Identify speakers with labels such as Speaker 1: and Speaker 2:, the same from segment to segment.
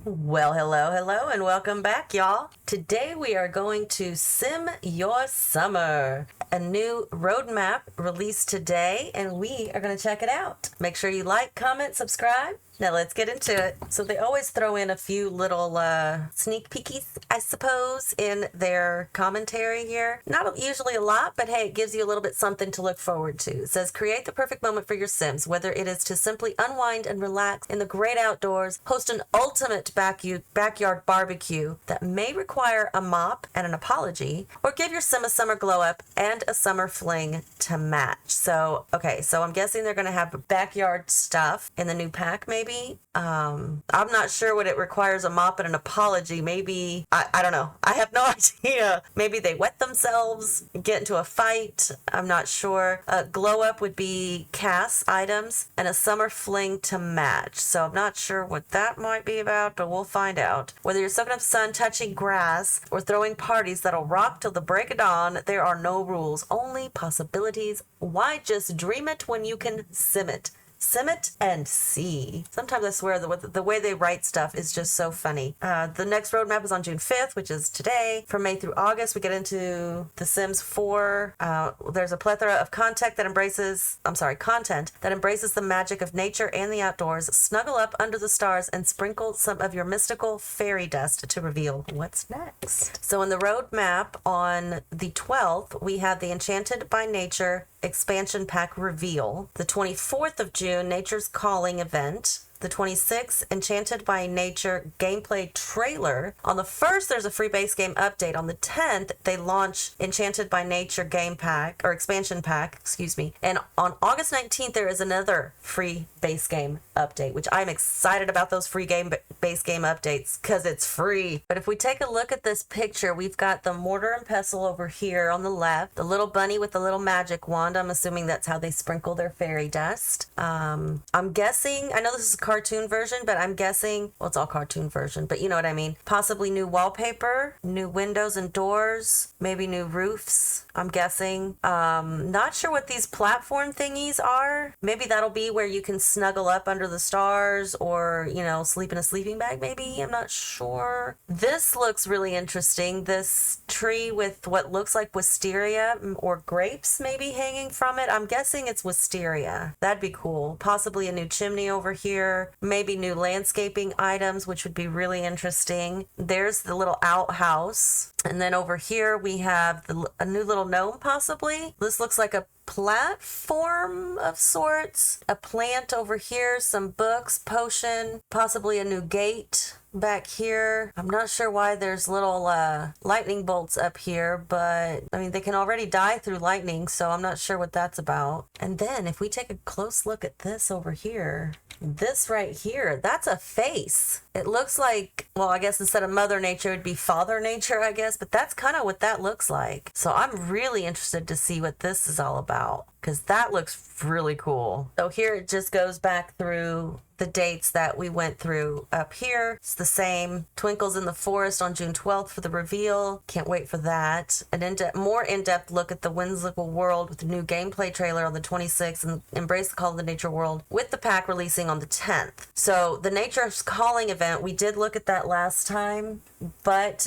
Speaker 1: Well, hello, and welcome back, y'all. Today we are going to sim your summer. A new roadmap released today, and we are going to check it out. Make sure you like, comment, subscribe. Now let's get into it. So they always throw in a few little sneak peekies, I suppose, in their commentary here. Not usually a lot, but hey, it gives you a little bit something to look forward to. It says, create the perfect moment for your Sims, whether it is to simply unwind and relax in the great outdoors, host an ultimate backyard barbecue that may require a mop and an apology, or give your Sim a summer glow up and a summer fling to match. So, okay, so I'm guessing they're going to have backyard stuff in the new pack, maybe. I'm not sure what it requires, a mop and an apology. Maybe, I don't know. I have no idea. Maybe they wet themselves, get into a fight. I'm not sure. Glow up would be cast items and a summer fling to match. So I'm not sure what that might be about, but we'll find out. Whether you're soaking up sun, touching grass, or throwing parties that'll rock till the break of dawn, there are no rules, only possibilities. Why just dream it when you can sim it? Sim it and see. Sometimes I swear the way they write stuff is just so funny. The next roadmap is on June 5th, which is today. From May through August, we get into The Sims 4. There's a plethora of content that embraces the magic of nature and the outdoors. Snuggle up under the stars and sprinkle some of your mystical fairy dust to reveal what's next. So in the roadmap on the 12th, we have the Enchanted by Nature expansion pack reveal. The 24th of June, Nature's Calling event. The 26th, Enchanted by Nature gameplay trailer. On the 1st, there's a free base game update. On the 10th, they launch Enchanted by Nature game pack, or expansion pack, excuse me. And on August 19th, there is another free base game update, which I'm excited about those free base game updates because it's free. But if we take a look at this picture, we've got the mortar and pestle over here on the left, the little bunny with the little magic wand. I'm assuming that's how they sprinkle their fairy dust. I'm guessing, I know this is a cartoon version, but I'm guessing, well, it's all cartoon version, but you know what I mean. Possibly new wallpaper, new windows and doors, maybe new roofs, I'm guessing. Not sure what these platform thingies are. Maybe that'll be where you can snuggle up under the stars or, you know, sleep in a sleeping bag maybe. I'm not sure. This looks really interesting. This tree with what looks like wisteria or grapes maybe hanging from it. I'm guessing it's wisteria. That'd be cool. Possibly a new chimney over here. Maybe new landscaping items, which would be really interesting. There's the little outhouse. And then over here we have a new little gnome possibly. This looks like a platform of sorts. A plant over here, some books, potion, possibly a new gate back here. I'm not sure why there's little lightning bolts up here, but I mean, they can already die through lightning, so I'm not sure what that's about. And then if we take a close look at this over here, this right here, that's a face. It looks like, well, I guess instead of Mother Nature, it'd be Father Nature, I guess, but that's kind of what that looks like. So I'm really interested to see what this is all about, because that looks really cool. So here it just goes back through the dates that we went through up here. It's the same. Twinkles in the Forest on June 12th for the reveal. Can't wait for that. An more in-depth look at the whimsical world with the new gameplay trailer on the 26th, and Embrace the Call of the Nature World with the pack releasing on the 10th. So the Nature's Calling event, we did look at that last time, but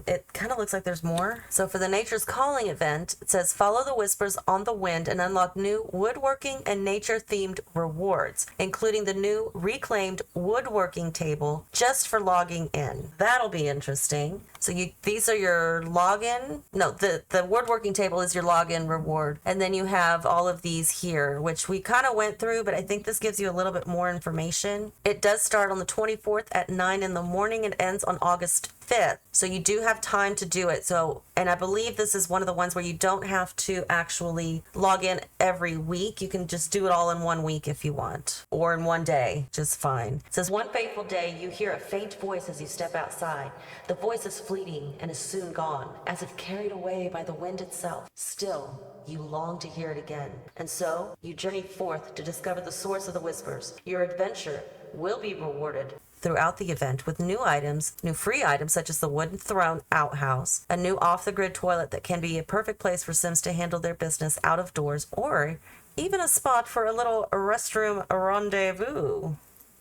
Speaker 1: it kind of looks like there's more. So for the Nature's Calling event, it says follow the whispers on the wind and unlock new woodworking and nature-themed rewards, including the new reclaimed woodworking table just for logging in. That'll be interesting. So these are your login. No, the woodworking table is your login reward. And then you have all of these here, which we kind of went through, but I think this gives you a little bit more information. It does start on the 24th at 9 in the morning and ends on August 5th. So you do have time to do it. So, and I believe this is one of the ones where you don't have to actually log in every week. You can just do it all in 1 week if you want, or in 1 day, just fine. It says, one fateful day, you hear a faint voice as you step outside. The voice is fleeting and is soon gone, as if carried away by the wind itself. Still, you long to hear it again. And so, you journey forth to discover the source of the whispers. Your adventure will be rewarded throughout the event with new items, new free items such as the wooden throne outhouse, a new off-the-grid toilet that can be a perfect place for Sims to handle their business out of doors, or even a spot for a little restroom rendezvous.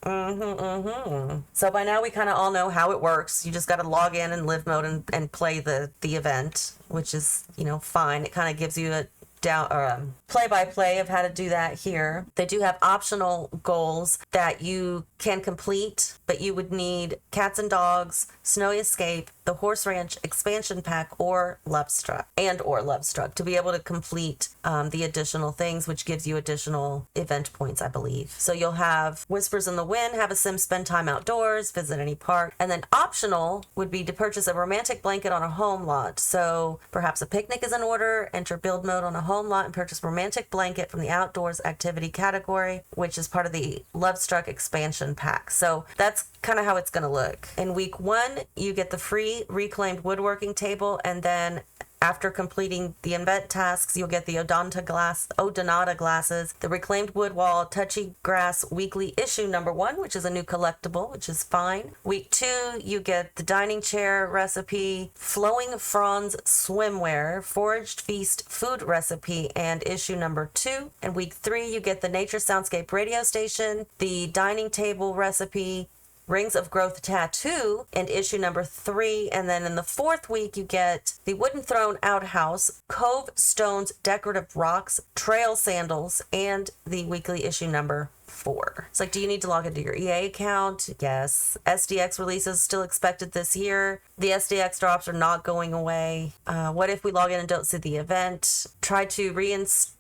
Speaker 1: So by now we kind of all know how it works. You just got to log in and live mode and play the event, which is, fine. It kind of gives you a down or play-by-play of how to do that here. They do have optional goals that you can complete, but you would need Cats and Dogs, Snowy Escape, the Horse Ranch expansion pack, or Lovestruck to be able to complete the additional things, which gives you additional event points, I believe. So you'll have Whispers in the Wind, have a sim spend time outdoors, visit any park, and then optional would be to purchase a romantic blanket on a home lot. So perhaps a picnic is in order, enter build mode on a home lot and purchase romantic blanket from the outdoors activity category, which is part of the Lovestruck expansion pack. So that's kind of how it's going to look. In week 1, you get the free reclaimed woodworking table, and then after completing the event tasks, you'll get the Odonata glasses, the reclaimed wood wall, touchy grass weekly issue number 1, which is a new collectible, which is fine. Week 2, you get the dining chair recipe, flowing fronds swimwear, foraged feast food recipe, and issue number 2. And week 3, you get the nature soundscape radio station, the dining table recipe, Rings of Growth tattoo, and issue number 3. And then in the 4th week, you get the Wooden Throne outhouse, Cove Stones decorative rocks, trail sandals, and the weekly issue number 4. It's like, do you need to log into your EA account? Yes. SDX releases still expected this year. The SDX drops are not going away. What if we log in and don't see the event? Try to restart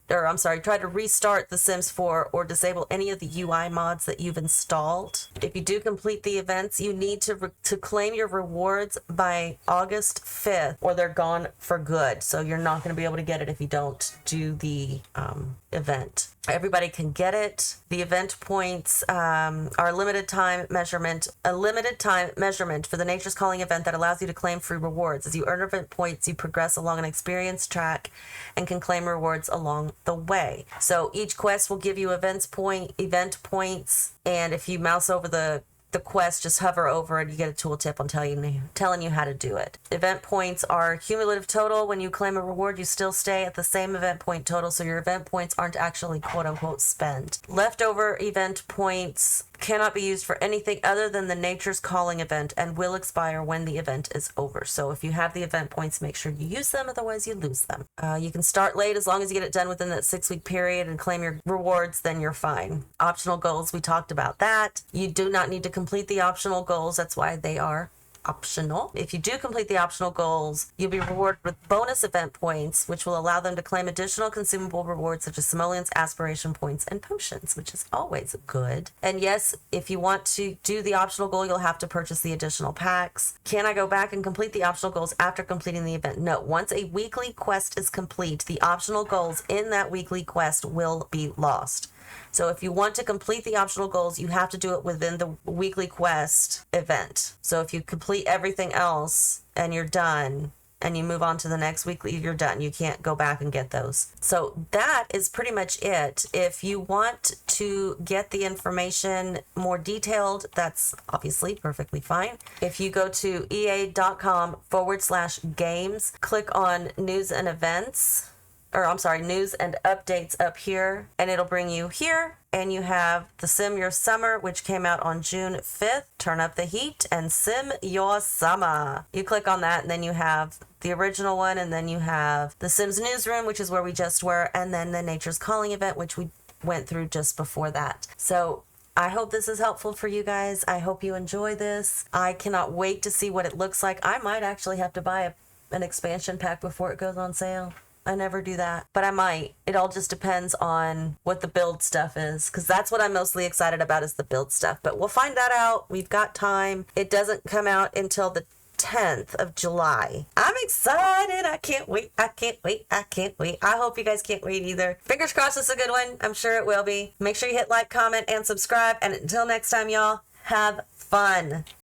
Speaker 1: The Sims 4 or disable any of the UI mods that you've installed. If you do complete the events, you need to claim your rewards by August 5th or they're gone for good. So you're not going to be able to get it if you don't do the event. Everybody can get it. The event points are a limited time measurement for the Nature's Calling event that allows you to claim free rewards. As you earn event points, you progress along an experience track and can claim rewards along the way. So each quest will give you event points, and if you mouse over the quest, just hover over it, you get a tooltip on telling you how to do it. Event points are cumulative total. When you claim a reward, you still stay at the same event point total, so your event points aren't actually quote-unquote spent. Leftover event points cannot be used for anything other than the Nature's Calling event and will expire when the event is over. So if you have the event points, make sure you use them, otherwise you lose them. You can start late as long as you get it done within that 6-week period and claim your rewards, then you're fine. Optional goals, we talked about that. You do not need to complete the optional goals. That's why they are optional. If you do complete the optional goals, you'll be rewarded with bonus event points, which will allow them to claim additional consumable rewards such as simoleons, aspiration points, and potions, which is always good. And yes, if you want to do the optional goal, you'll have to purchase the additional packs. Can I go back and complete the optional goals after completing the event? No. Once a weekly quest is complete, the optional goals in that weekly quest will be lost. So if you want to complete the optional goals, you have to do it within the weekly quest event. So if you complete everything else and you're done and you move on to the next weekly, you're done. You can't go back and get those. So that is pretty much it. If you want to get the information more detailed, that's obviously perfectly fine. If you go to ea.com/games, click on news and updates up here, and it'll bring you here, and you have the Sim Your Summer, which came out on June 5th. Turn up the heat and sim your summer. You click on that, and then you have the original one, and then you have the Sims Newsroom, which is where we just were, and then the Nature's Calling event, which we went through just before that. So I hope this is helpful for you guys. I hope you enjoy this. I cannot wait to see what it looks like. I might actually have to buy an expansion pack before it goes on sale. I never do that, but I might. It all just depends on what the build stuff is, because that's what I'm mostly excited about, is the build stuff. But we'll find that out. We've got time. It doesn't come out until the 10th of July. I'm excited. I can't wait. I hope you guys can't wait either. Fingers crossed it's a good one. I'm sure it will be. Make sure you hit like, comment, and subscribe. And until next time, y'all, have fun.